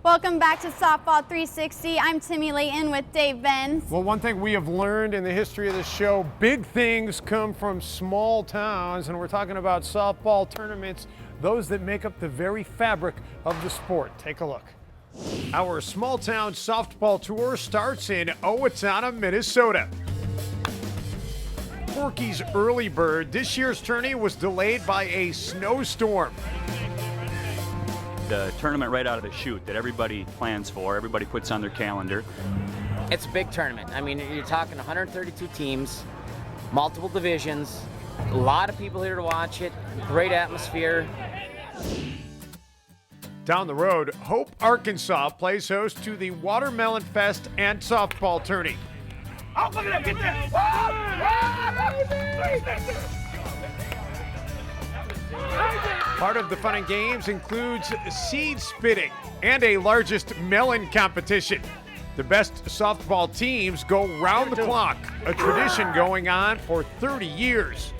Welcome back to Softball 360. I'm Timmy Layton with Dave Benz. Well, one thing we have learned in the history of the show, big things come from small towns, and we're talking about softball tournaments, those that make up the very fabric of the sport. Take a look. Our small town softball tour starts in Owatonna, Minnesota. Porky's Early Bird, this year's tourney was delayed by a snowstorm. The tournament right out of the chute that everybody plans for, everybody puts on their calendar. It's a big tournament. I mean, you're talking 132 teams, multiple divisions, a lot of people here to watch it, great atmosphere. Down the road, Hope, Arkansas plays host to the Watermelon Fest and softball tourney. Oh, look at that, get that! Part of the fun and games includes seed spitting and a largest melon competition. The best softball teams go round the clock, a tradition going on for 30 years.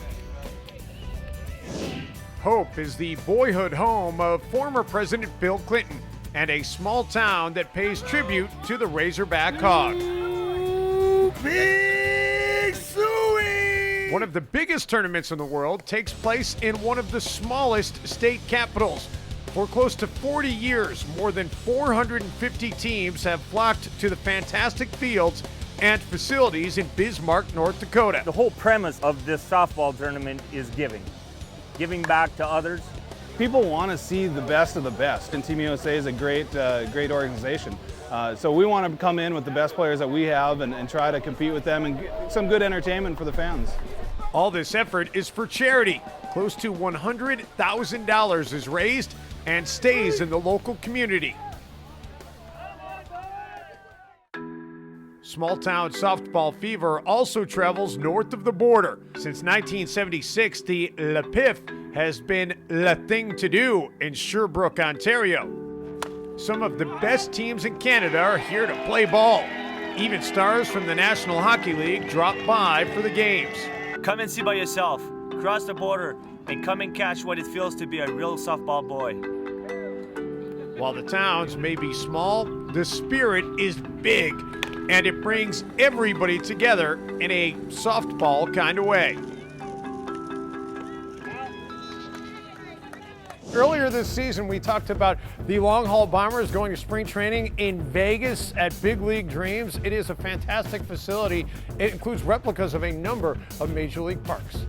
Hope is the boyhood home of former President Bill Clinton and a small town that pays tribute to the Razorback Hog. Big Suey! One of the biggest tournaments in the world takes place in one of the smallest state capitals. For close to 40 years, more than 450 teams have flocked to the fantastic fields and facilities in Bismarck, North Dakota. The whole premise of this softball tournament is giving back to others. People want to see the best of the best, and Team USA is a great organization. So we want to come in with the best players that we have and try to compete with them and get some good entertainment for the fans. All this effort is for charity. Close to $100,000 is raised and stays in the local community. Small-town softball fever also travels north of the border. Since 1976, the Le Pif has been the thing to do in Sherbrooke, Ontario. Some of the best teams in Canada are here to play ball. Even stars from the National Hockey League drop by for the games. Come and see by yourself. Cross the border and come and catch what it feels to be a real softball boy. While the towns may be small, the spirit is big, and it brings everybody together in a softball kind of way. Earlier this season, we talked about the Long Haul Bombers going to spring training in Vegas at Big League Dreams. It is a fantastic facility. It includes replicas of a number of Major League parks.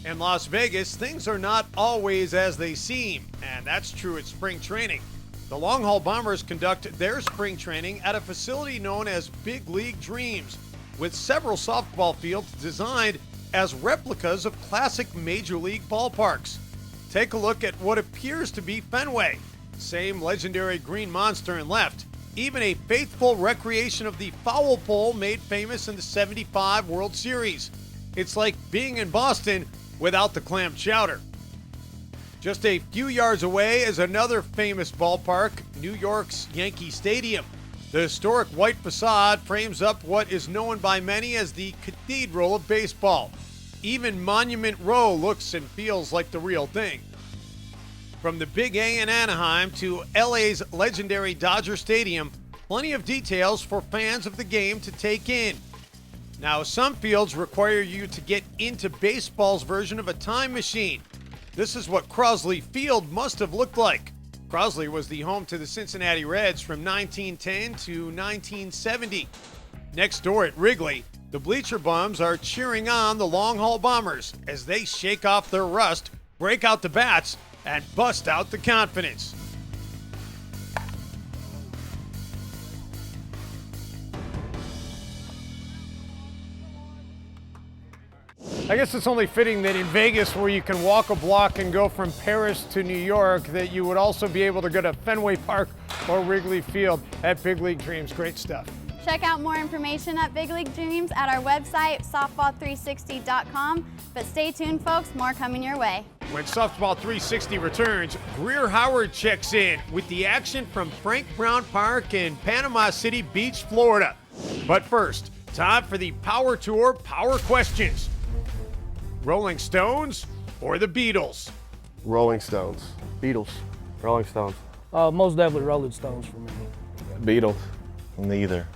In Las Vegas, things are not always as they seem, and that's true at spring training. The Long Haul Bombers conduct their spring training at a facility known as Big League Dreams, with several softball fields designed as replicas of classic Major League ballparks. Take a look at what appears to be Fenway. Same legendary green monster in left. Even a faithful recreation of the foul pole made famous in the '75 World Series. It's like being in Boston without the clam chowder. Just a few yards away is another famous ballpark, New York's Yankee Stadium. The historic white facade frames up what is known by many as the Cathedral of Baseball. Even Monument Row looks and feels like the real thing. From the Big A in Anaheim to LA's legendary Dodger Stadium, plenty of details for fans of the game to take in. Now, some fields require you to get into baseball's version of a time machine. This is what Crosley Field must have looked like. Crosley was the home to the Cincinnati Reds from 1910 to 1970. Next door at Wrigley, the bleacher bums are cheering on the Long Haul Bombers as they shake off their rust, break out the bats, and bust out the confidence. I guess it's only fitting that in Vegas, where you can walk a block and go from Paris to New York, that you would also be able to go to Fenway Park or Wrigley Field at Big League Dreams. Great stuff. Check out more information at Big League Dreams at our website, softball360.com. But stay tuned, folks, more coming your way. When Softball 360 returns, Greer Howard checks in with the action from Frank Brown Park in Panama City Beach, Florida. But first, time for the Power Tour Power Questions. Rolling Stones or the Beatles? Rolling Stones. Beatles. Rolling Stones. Most definitely Rolling Stones for me. Beatles. Neither.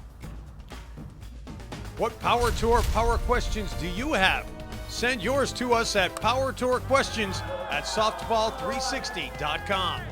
What Power Tour power questions do you have? Send yours to us at powertourquestions@softball360.com.